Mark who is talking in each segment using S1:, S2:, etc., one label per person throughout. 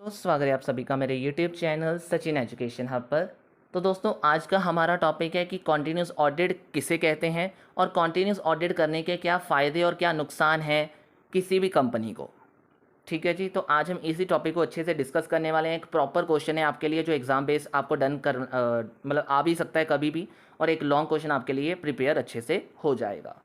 S1: तो स्वागत है आप सभी का मेरे YouTube channel Sachin education hub पर। तो दोस्तों, आज का हमारा टॉपिक है कि कॉन्टीन्यूस ऑडिट किसे कहते हैं और कॉन्टीन्यूस ऑडिट करने के क्या फ़ायदे और क्या नुकसान हैं किसी भी कंपनी को। ठीक है जी, तो आज हम इसी टॉपिक को अच्छे से डिस्कस करने वाले हैं। एक प्रॉपर क्वेश्चन है आपके लिए जो एग्ज़ाम बेस आपको डन कर मतलब आ भी सकता है कभी भी, और एक लॉन्ग क्वेश्चन आपके लिए प्रिपेयर अच्छे से हो जाएगा।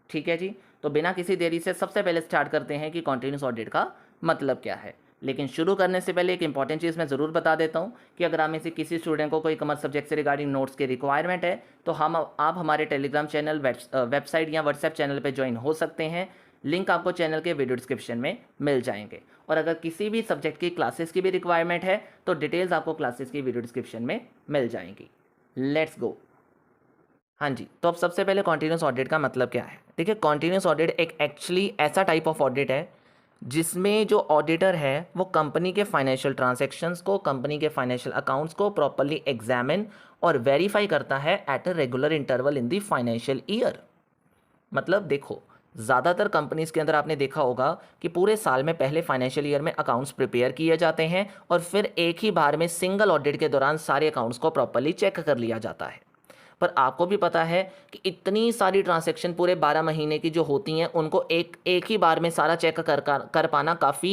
S1: ठीक है जी, तो बिना किसी देरी से सबसे पहले स्टार्ट करते हैं कि कॉन्टीन्यूस ऑडिट का मतलब क्या है। लेकिन शुरू करने से पहले एक इंपॉर्टेंट चीज़ मैं ज़रूर बता देता हूँ कि अगर आप में से किसी स्टूडेंट को कोई कॉमर्स सब्जेक्ट से रिगार्डिंग नोट्स की रिक्वायरमेंट है तो आप हमारे टेलीग्राम चैनल, वेबसाइट या व्हाट्सएप चैनल पर ज्वाइन हो सकते हैं। लिंक आपको चैनल के वीडियो डिस्क्रिप्शन में मिल जाएंगे। और अगर किसी भी सब्जेक्ट की क्लासेस की भी रिक्वायरमेंट है तो डिटेल्स आपको क्लासेस की वीडियो डिस्क्रिप्शन में मिल जाएंगी। Let's go. हाँ जी, तो अब सबसे पहले कॉन्टीन्यूस ऑडिट का मतलब क्या है। देखिए, कॉन्टीन्यूस ऑडिट एक एक्चुअली ऐसा टाइप ऑफ ऑडिट है जिसमें जो ऑडिटर है वो कंपनी के फाइनेंशियल ट्रांजैक्शंस को, कंपनी के फाइनेंशियल अकाउंट्स को प्रॉपर्ली एग्जामिन और वेरीफाई करता है at a regular interval in the financial year. मतलब देखो, ज़्यादातर कंपनीज़ के अंदर आपने देखा होगा कि पूरे साल में पहले फाइनेंशियल ईयर में अकाउंट्स प्रिपेयर किए जाते हैं और फिर एक ही बार में सिंगल ऑडिट के दौरान सारे अकाउंट्स को प्रॉपर्ली चेक कर लिया जाता है। पर आपको भी पता है कि इतनी सारी ट्रांजैक्शन पूरे 12 महीने की जो होती हैं उनको एक एक ही बार में सारा चेक कर पाना काफ़ी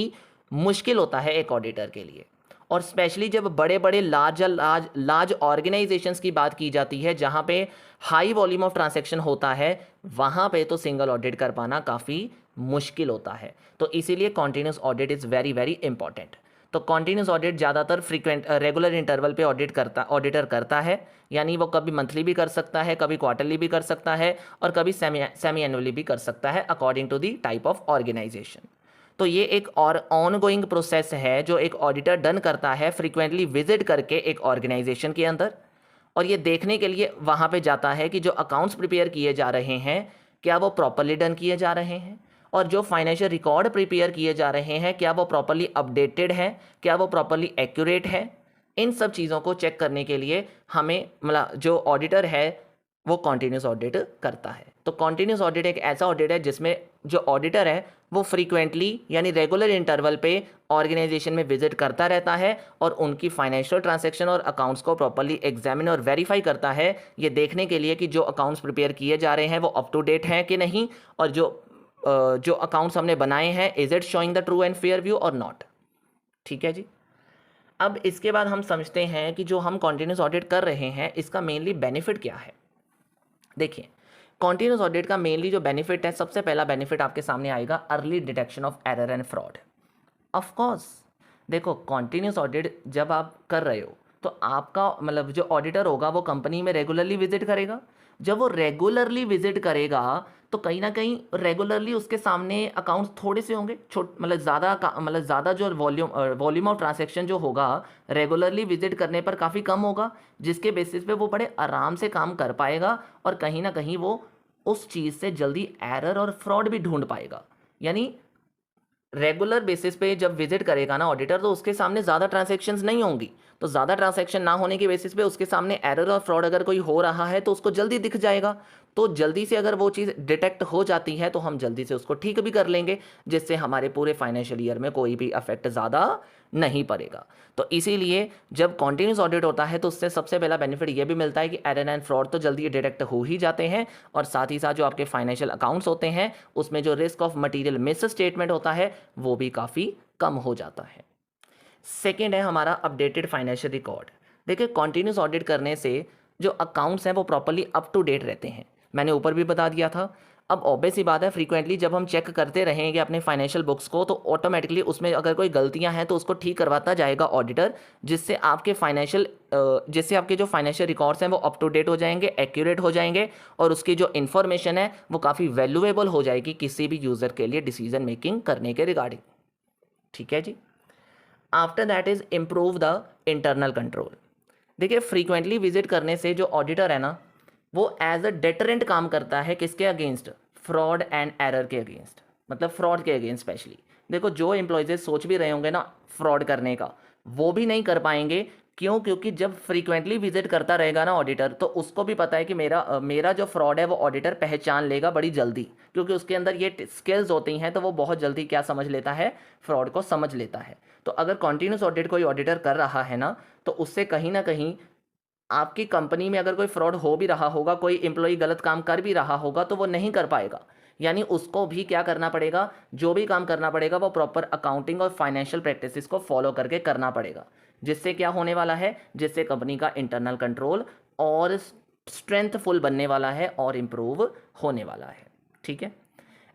S1: मुश्किल होता है एक ऑडिटर के लिए। और स्पेशली जब बड़े बड़े लार्ज लार्ज लार्ज ऑर्गेनाइजेशंस की बात की जाती है जहाँ पे हाई वॉल्यूम ऑफ ट्रांजैक्शन होता है, वहाँ पे तो सिंगल ऑडिट कर पाना काफ़ी मुश्किल होता है। तो इसीलिए continuous audit is very very important. तो कॉन्टीन्यूस ऑडिट ज़्यादातर रेगुलर इंटरवल पे ऑडिटर करता है। यानी वो कभी मंथली भी कर सकता है, कभी क्वार्टरली भी कर सकता है और कभी सेमी एनुअली भी कर सकता है, according to the type of organisation. तो ये एक और ऑनगोइंग प्रोसेस है जो एक ऑडिटर डन करता है फ्रीक्वेंटली विजिट करके एक ऑर्गेनाइजेशन के अंदर, और ये देखने के लिए वहाँ पे जाता है कि जो अकाउंट्स प्रिपेयर किए जा रहे हैं क्या वो प्रॉपरली डन किए जा रहे हैं, और जो फाइनेंशियल रिकॉर्ड प्रिपेयर किए जा रहे हैं क्या वो प्रॉपरली अपडेटेड है, क्या वो प्रॉपरली एक्यूरेट है। इन सब चीज़ों को चेक करने के लिए हमें मतलब जो ऑडिटर है वो कॉन्टीन्यूस ऑडिट करता है। तो कॉन्टीन्यूस ऑडिट एक ऐसा ऑडिट है जिसमें जो ऑडिटर है वो फ्रीक्वेंटली यानी रेगुलर इंटरवल पे ऑर्गेनाइजेशन में विजिट करता रहता है और उनकी फाइनेंशियल ट्रांजैक्शन और अकाउंट्स को प्रॉपर्ली एग्जामिन और वेरीफाई करता है, ये देखने के लिए कि जो अकाउंट्स प्रिपेयर किए जा रहे हैं वो अप टू डेट हैं कि नहीं, और जो अकाउंट्स हमने बनाए हैं is it showing the true and fair view और नॉट। ठीक है जी। अब इसके बाद हम समझते हैं कि जो हम कॉन्टीन्यूस ऑडिट कर रहे हैं इसका मेनली बेनिफिट क्या है। देखिए, कॉन्टीन्यूस ऑडिट का मेनली जो बेनिफिट है, सबसे पहला बेनिफिट आपके सामने आएगा early detection of error and fraud. Of course, देखो कॉन्टीन्यूस ऑडिट जब आप कर रहे हो तो आपका मतलब जो ऑडिटर होगा वो कंपनी में रेगुलरली विजिट करेगा। जब वो रेगुलरली विजिट करेगा तो कहीं ना कहीं रेगुलरली उसके सामने अकाउंट्स थोड़े से होंगे, मतलब ज़्यादा जो वॉल्यूम ऑफ ट्रांजैक्शन जो होगा रेगुलरली विजिट करने पर काफ़ी कम होगा, जिसके बेसिस पे वो बड़े आराम से काम कर पाएगा और कहीं ना कहीं वो उस चीज़ से जल्दी एरर और फ्रॉड भी ढूंढ पाएगा। यानी रेगुलर बेसिस पे जब विजिट करेगा ना ऑडिटर तो उसके सामने ज़्यादा ट्रांजैक्शंस नहीं होंगी, तो ज़्यादा ट्रांजैक्शन ना होने की बेसिस पे उसके सामने एरर और फ्रॉड अगर कोई हो रहा है तो उसको जल्दी दिख जाएगा। तो जल्दी से अगर वो चीज़ डिटेक्ट हो जाती है तो हम जल्दी से उसको ठीक भी कर लेंगे, जिससे हमारे पूरे फाइनेंशियल ईयर में कोई भी अफेक्ट ज़्यादा नहीं पड़ेगा। तो इसीलिए जब कॉन्टीन्यूस ऑडिट होता है तो उससे सबसे पहला बेनिफिट ये भी मिलता है कि एरर एंड फ्रॉड तो जल्दी डिटेक्ट हो ही जाते हैं, और साथ ही साथ जो आपके फाइनेंशियल अकाउंट्स होते हैं उसमें जो risk of material miss statement होता है वो भी काफ़ी कम हो जाता है। सेकेंड है हमारा अपडेटेड फाइनेंशियल रिकॉर्ड। देखिए, कॉन्टीन्यूस ऑडिट करने से जो अकाउंट्स हैं वो प्रॉपर्ली अप टू डेट रहते हैं, मैंने ऊपर भी बता दिया था। अब ऑब्वियस ही बात है, फ्रीक्वेंटली जब हम चेक करते रहेंगे अपने फाइनेंशियल बुक्स को तो ऑटोमेटिकली उसमें अगर कोई गलतियां हैं तो उसको ठीक करवाता जाएगा ऑडिटर, जिससे आपके जो फाइनेंशियल रिकॉर्ड्स हैं वो अप टू डेट हो जाएंगे, एक्यूरेट हो जाएंगे, और उसकी जो इन्फॉर्मेशन है वो काफ़ी वैल्यूएबल हो जाएगी किसी भी यूज़र के लिए डिसीजन मेकिंग करने के रिगार्डिंग। ठीक है जी। After that is improve the internal control. देखिए, फ्रीक्वेंटली विजिट करने से जो ऑडिटर है ना वो एज अ डेटरेंट काम करता है, किसके अगेंस्ट, फ्रॉड एंड एरर के अगेंस्ट, मतलब फ्रॉड के अगेंस्ट स्पेशली। देखो, जो एम्प्लॉयज़ सोच भी रहे होंगे ना फ्रॉड करने का वो भी नहीं कर पाएंगे, क्यों? क्योंकि जब फ्रीक्वेंटली विजिट करता रहेगा ना ऑडिटर, तो उसको भी पता है कि मेरा जो फ्रॉड है वो ऑडिटर पहचान लेगा बड़ी जल्दी, क्योंकि उसके अंदर ये स्किल्स होती हैं, तो वो बहुत जल्दी क्या समझ लेता है, फ्रॉड को समझ लेता है। तो अगर कॉन्टिन्यूस ऑडिट कोई ऑडिटर कर रहा है ना, तो उससे कहीं ना कहीं आपकी कंपनी में अगर कोई फ्रॉड हो भी रहा होगा, कोई एम्प्लॉय गलत काम कर भी रहा होगा, तो वो नहीं कर पाएगा। यानी उसको भी क्या करना पड़ेगा, जो भी काम करना पड़ेगा वो प्रॉपर अकाउंटिंग और फाइनेंशियल प्रैक्टिसेस को फॉलो करके करना पड़ेगा। जिससे क्या होने वाला है, जिससे कंपनी का इंटरनल कंट्रोल और स्ट्रेंथफुल बनने वाला है और इम्प्रूव होने वाला है। ठीक है।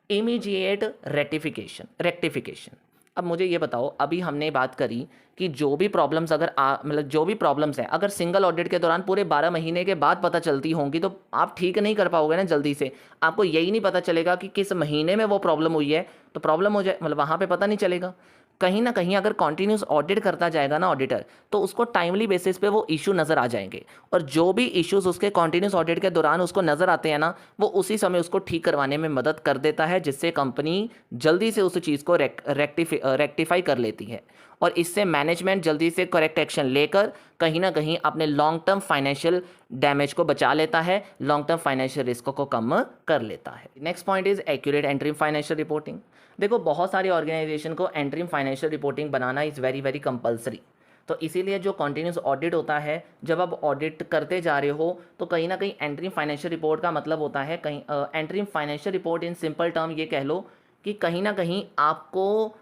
S1: Immediate rectification. अब मुझे ये बताओ, अभी हमने बात करी कि जो भी प्रॉब्लम्स अगर मतलब जो भी प्रॉब्लम्स हैं, अगर सिंगल ऑडिट के दौरान पूरे 12 महीने के बाद पता चलती होंगी, तो आप ठीक नहीं कर पाओगे ना जल्दी से। आपको यही नहीं पता चलेगा कि किस महीने में वो प्रॉब्लम हुई है, तो प्रॉब्लम हो जाए मतलब वहाँ पे पता नहीं चलेगा। कहीं ना कहीं अगर कॉन्टिन्यूस ऑडिट करता जाएगा ना ऑडिटर, तो उसको टाइमली बेसिस पे वो इशू नज़र आ जाएंगे, और जो भी इश्यूज उसके कॉन्टिन्यूस ऑडिट के दौरान उसको नज़र आते हैं ना, वो उसी समय उसको ठीक करवाने में मदद कर देता है, जिससे कंपनी जल्दी से उस चीज़ को रेक्टिफाई कर लेती है, और इससे मैनेजमेंट जल्दी से करेक्ट एक्शन लेकर कहीं ना कहीं अपने लॉन्ग टर्म फाइनेंशियल डैमेज को बचा लेता है, लॉन्ग टर्म फाइनेंशियल रिस्क को कम कर लेता है। Next point is accurate interim financial reporting. देखो, बहुत सारी ऑर्गेनाइजेशन को interim financial reporting banana is very very compulsory. तो इसीलिए जो कॉन्टिन्यूस ऑडिट होता है, जब आप ऑडिट करते जा रहे हो, तो कहीं ना कहीं एंट्रीम फाइनेंशियल रिपोर्ट का मतलब होता है, कहीं interim financial report in simple term ये कह लो कि कहीं ना कहीं आपको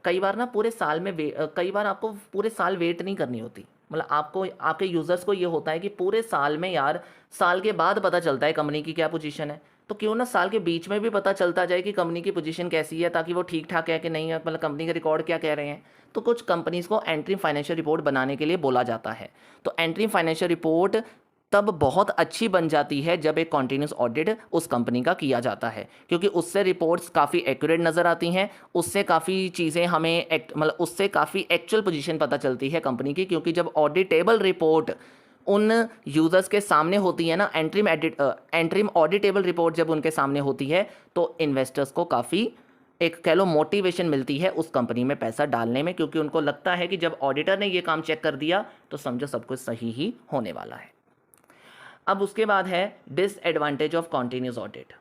S1: कई बार ना पूरे साल में कई बार आपको पूरे साल वेट नहीं करनी होती। मतलब आपको, आपके यूज़र्स को ये होता है कि पूरे साल में यार, साल के बाद पता चलता है कंपनी की क्या पोजीशन है, तो क्यों ना साल के बीच में भी पता चलता जाए कि कंपनी की पोजीशन कैसी है, ताकि वो ठीक ठाक है कि नहीं है, मतलब कंपनी के रिकॉर्ड क्या कह रहे हैं। तो कुछ कंपनीज़ को एंट्री फाइनेंशियल रिपोर्ट बनाने के लिए बोला जाता है। तो एंट्री फाइनेंशियल रिपोर्ट तब बहुत अच्छी बन जाती है जब एक कॉन्टिन्यूस ऑडिट उस कंपनी का किया जाता है, क्योंकि उससे रिपोर्ट्स काफ़ी एक्यूरेट नज़र आती हैं, उससे काफ़ी चीज़ें हमें मतलब उससे काफ़ी एक्चुअल पोजीशन पता चलती है कंपनी की, क्योंकि जब ऑडिटेबल रिपोर्ट उन यूज़र्स के सामने होती है ना, एंट्रीम ऑडिटेबल रिपोर्ट जब उनके सामने होती है, तो इन्वेस्टर्स को काफ़ी एक कह लो मोटिवेशन मिलती है उस कंपनी में पैसा डालने में, क्योंकि उनको लगता है कि जब ऑडिटर ने ये काम चेक कर दिया तो समझो सब कुछ सही ही होने वाला है। अब उसके बाद है डिसएडवांटेज ऑफ कॉन्टिन्यूस ऑडिट।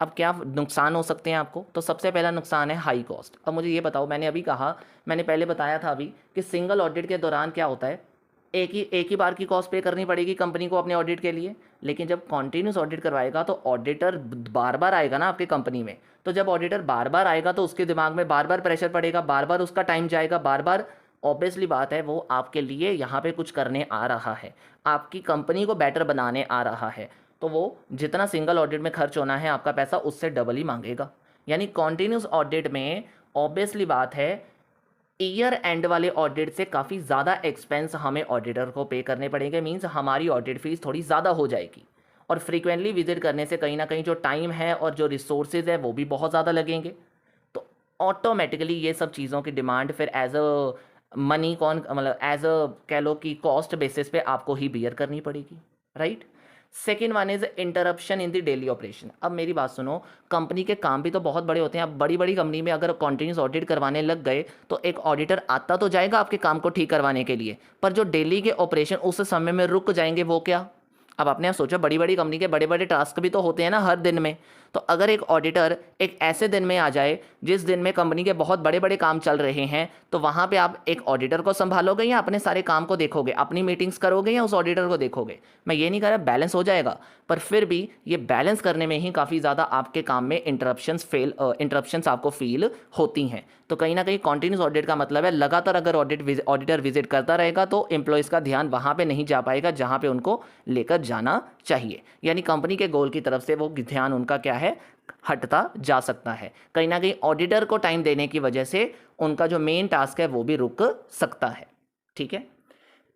S1: अब क्या नुकसान हो सकते हैं आपको? तो सबसे पहला नुकसान है हाई कॉस्ट। अब मुझे ये बताओ, मैंने अभी कहा, मैंने पहले बताया था अभी कि सिंगल ऑडिट के दौरान क्या होता है, एक ही बार की कॉस्ट पे करनी पड़ेगी कंपनी को अपने ऑडिट के लिए। लेकिन जब कॉन्टिन्यूस ऑडिट करवाएगा तो ऑडिटर बार बार आएगा ना आपकी कंपनी में, तो जब ऑडिटर बार बार आएगा तो उसके दिमाग में बार बार प्रेशर पड़ेगा, बार बार उसका टाइम जाएगा, बार बार ऑब्वियसली बात है वो आपके लिए यहाँ पे कुछ करने आ रहा है, आपकी कंपनी को बेटर बनाने आ रहा है, तो वो जितना सिंगल ऑडिट में खर्च होना है आपका पैसा उससे डबल ही मांगेगा। यानी कॉन्टिन्यूस ऑडिट में ऑब्वियसली बात है ईयर एंड वाले ऑडिट से काफ़ी ज़्यादा एक्सपेंस हमें ऑडिटर को पे करने पड़ेंगे, मीन्स हमारी ऑडिट फीस थोड़ी ज़्यादा हो जाएगी, और फ्रीक्वेंटली विजिट करने से कहीं ना कहीं जो टाइम है और जो रिसोर्सेज है वो भी बहुत ज़्यादा लगेंगे। तो ऑटोमेटिकली ये सब चीज़ों की डिमांड फिर एज अ मनी कौन मतलब एज अ कह लो कि कॉस्ट बेसिस पे आपको ही बियर करनी पड़ेगी, right. Second one is interruption in the daily operation. अब मेरी बात सुनो, कंपनी के काम भी तो बहुत बड़े होते हैं। अब बड़ी बड़ी कंपनी में अगर कॉन्टिन्यूस ऑडिट करवाने लग गए तो एक ऑडिटर आता तो जाएगा आपके काम को ठीक करवाने के लिए, पर जो डेली के ऑपरेशन उस समय में रुक जाएंगे वो क्या? अब अपने आप सोचो, बड़ी बड़ी कंपनी के बड़े बड़े टास्क भी तो होते हैं ना हर दिन में। तो अगर एक ऑडिटर एक ऐसे दिन में आ जाए जिस दिन में कंपनी के बहुत बड़े बड़े काम चल रहे हैं, तो वहाँ पे आप एक ऑडिटर को संभालोगे या अपने सारे काम को देखोगे, अपनी मीटिंग्स करोगे या उस ऑडिटर को देखोगे? मैं ये नहीं कह रहा बैलेंस हो जाएगा, पर फिर भी ये बैलेंस करने में ही काफ़ी ज़्यादा आपके काम में इंटरप्शंस आपको फील होती हैं। तो कहीं ना कहीं कॉन्टिन्यूस ऑडिट का मतलब है लगातार अगर ऑडिटर विजिट करता रहेगा तो एम्प्लॉयज़ का ध्यान वहाँ पे नहीं जा पाएगा जहाँ पे उनको लेकर जाना चाहिए, यानी कंपनी के गोल की तरफ से वो ध्यान उनका क्या है, हटता जा सकता है। कहीं ना कहीं ऑडिटर को टाइम देने की वजह से उनका जो मेन टास्क है वो भी रुक सकता है। ठीक है।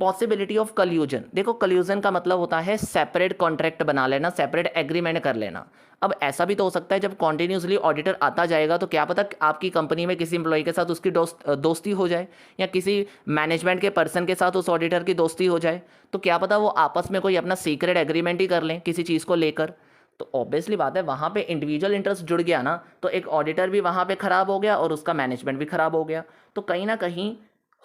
S1: Possibility of कल्यूजन। देखो, कल्यूजन का मतलब होता है सेपरेट कॉन्ट्रैक्ट बना लेना, सेपरेट एग्रीमेंट कर लेना। अब ऐसा भी तो हो सकता है जब कॉन्टिन्यूसली ऑडिटर आता जाएगा तो क्या पता आपकी कंपनी में किसी एम्प्लॉय के साथ उसकी दोस्ती हो जाए, या किसी मैनेजमेंट के पर्सन के साथ उस ऑडिटर की दोस्ती हो जाए, तो क्या पता वो आपस में कोई अपना सीक्रेट एग्रीमेंट ही कर लें किसी चीज़ को लेकर। तो ऑब्वियसली बात है वहाँ पे इंडिविजुअल इंटरेस्ट जुड़ गया ना, तो एक ऑडिटर भी वहाँ पे ख़राब हो गया और उसका मैनेजमेंट भी ख़राब हो गया। तो कहीं ना कहीं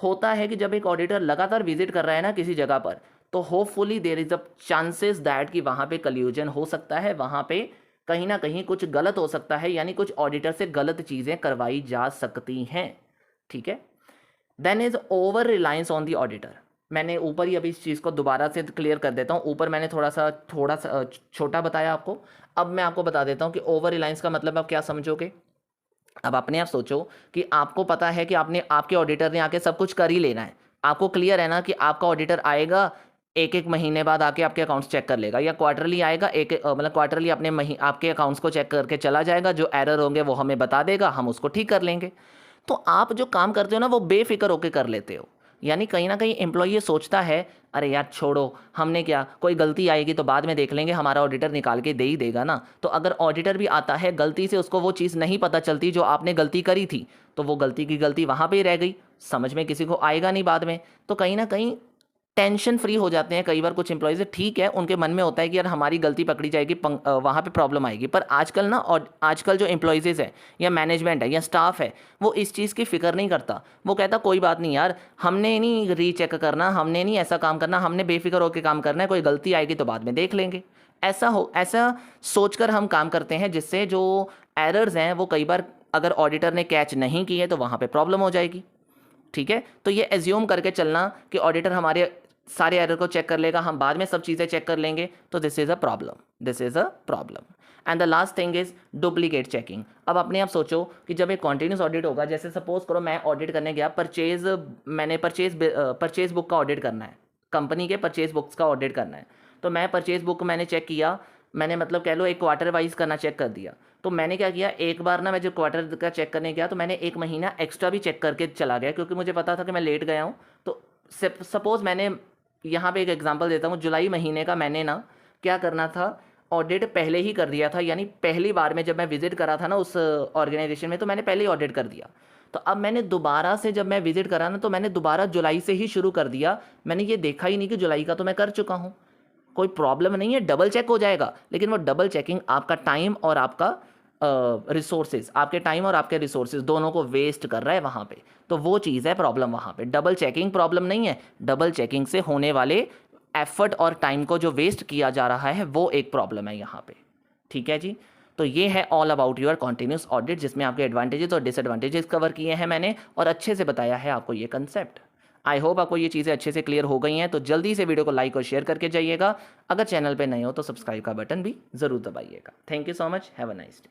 S1: होता है कि जब एक ऑडिटर लगातार विजिट कर रहा है ना किसी जगह पर, तो hopefully there is a chances that कि वहाँ पे कल्यूजन हो सकता है, वहाँ पे कहीं ना कहीं कुछ गलत हो सकता है, यानी कुछ ऑडिटर से गलत चीज़ें करवाई जा सकती हैं। ठीक है। Then is over reliance on the auditor. मैंने ऊपर ही अभी इस चीज़ को दोबारा से क्लियर कर देता हूँ। ऊपर मैंने थोड़ा सा छोटा बताया आपको, अब मैं आपको बता देता हूँ कि ओवर रिलायंस का मतलब आप क्या समझोगे। अब अपने आप सोचो कि आपको पता है कि आपने आपके ऑडिटर ने आके सब कुछ कर ही लेना है, आपको क्लियर है ना कि आपका ऑडिटर आएगा एक एक महीने बाद आके आपके अकाउंट्स चेक कर लेगा, या क्वार्टरली आएगा मतलब क्वार्टरली अपने आपके अकाउंट्स को चेक करके चला जाएगा, जो एरर होंगे वो हमें बता देगा, हम उसको ठीक कर लेंगे। तो आप जो काम करते हो ना वो बेफिक्र होकर कर लेते हो, यानी कहीं ना कहीं एम्प्लॉय ये सोचता है अरे यार छोड़ो, हमने क्या, कोई गलती आएगी तो बाद में देख लेंगे, हमारा ऑडिटर निकाल के दे ही देगा ना। तो अगर ऑडिटर भी आता है गलती से उसको वो चीज़ नहीं पता चलती जो आपने गलती करी थी, तो वो गलती की गलती वहाँ पे ही रह गई, समझ में किसी को आएगा नहीं बाद में। तो कहीं ना कहीं टेंशन फ्री हो जाते हैं कई बार कुछ एम्प्लॉयज़। ठीक है, उनके मन में होता है कि यार हमारी गलती पकड़ी जाएगी, वहाँ पे प्रॉब्लम आएगी, पर आजकल ना, और आजकल जो एम्प्लॉयज़ है या मैनेजमेंट है या स्टाफ है, वो इस चीज़ की फिक्र नहीं करता। वो कहता कोई बात नहीं यार, हमने नहीं रीचेक करना, हमने नहीं ऐसा काम करना, हमने बेफिक्र होकर काम करना है, कोई गलती आएगी तो बाद में देख लेंगे। ऐसा सोचकर हम काम करते हैं, जिससे जो एरर्स हैं वो कई बार अगर ऑडिटर ने कैच नहीं किए तो वहाँ पर प्रॉब्लम हो जाएगी। ठीक है, तो ये एज्यूम करके चलना कि ऑडिटर हमारे सारे एरर को चेक कर लेगा, हम बाद में सब चीज़ें चेक कर लेंगे, तो this is a problem. And the last thing is duplicate checking. अब अपने आप सोचो कि जब एक कॉन्टिन्यूस ऑडिट होगा, जैसे सपोज करो मैं ऑडिट करने गया, मैंने परचेज बुक का ऑडिट करना है, कंपनी के परचेज बुक्स का ऑडिट करना है। तो मैं परचेज बुक मैंने चेक किया, मैंने मतलब कह लो एक क्वार्टर वाइज करना चेक कर दिया। तो मैंने क्या किया, एक बार ना मैं जब क्वार्टर का चेक करने गया तो मैंने एक महीना एक्स्ट्रा भी चेक करके चला गया, क्योंकि मुझे पता था कि मैं लेट गया हूँ। तो सपोज़ मैंने यहाँ पे एक एग्जांपल देता हूँ, जुलाई महीने का मैंने ना क्या करना था, ऑडिट पहले ही कर दिया था, यानी पहली बार में जब मैं विजिट करा था ना उस ऑर्गेनाइजेशन में, तो मैंने पहले ही ऑडिट कर दिया। तो अब मैंने दोबारा से जब मैं विजिट करा ना, तो मैंने दोबारा जुलाई से ही शुरू कर दिया। मैंने ये देखा ही नहीं कि जुलाई का तो मैं कर चुका हूँ, कोई प्रॉब्लम नहीं है, डबल चेक हो जाएगा। लेकिन वो डबल चेकिंग आपका टाइम और आपका रिसोर्सेज, आपके टाइम और आपके रिसोर्सेज दोनों को वेस्ट कर रहा है वहाँ पे। तो वो चीज़ है प्रॉब्लम वहाँ पे। डबल चेकिंग प्रॉब्लम नहीं है, डबल चेकिंग से होने वाले एफर्ट और टाइम को जो वेस्ट किया जा रहा है वो एक प्रॉब्लम है यहाँ पे। ठीक है जी, तो ये है all about your continuous audit, जिसमें आपके एडवांटेजेस और डिसएडवांटेजेस कवर किए हैं मैंने, और अच्छे से बताया है आपको ये कंसेप्ट। आई होप आपको ये चीज़ें अच्छे से क्लियर हो गई हैं। तो जल्दी से वीडियो को लाइक और शेयर करके जाइएगा। अगर चैनल पे नए हो तो सब्सक्राइब का बटन भी ज़रूर दबाइएगा। Thank you so much, have a nice day.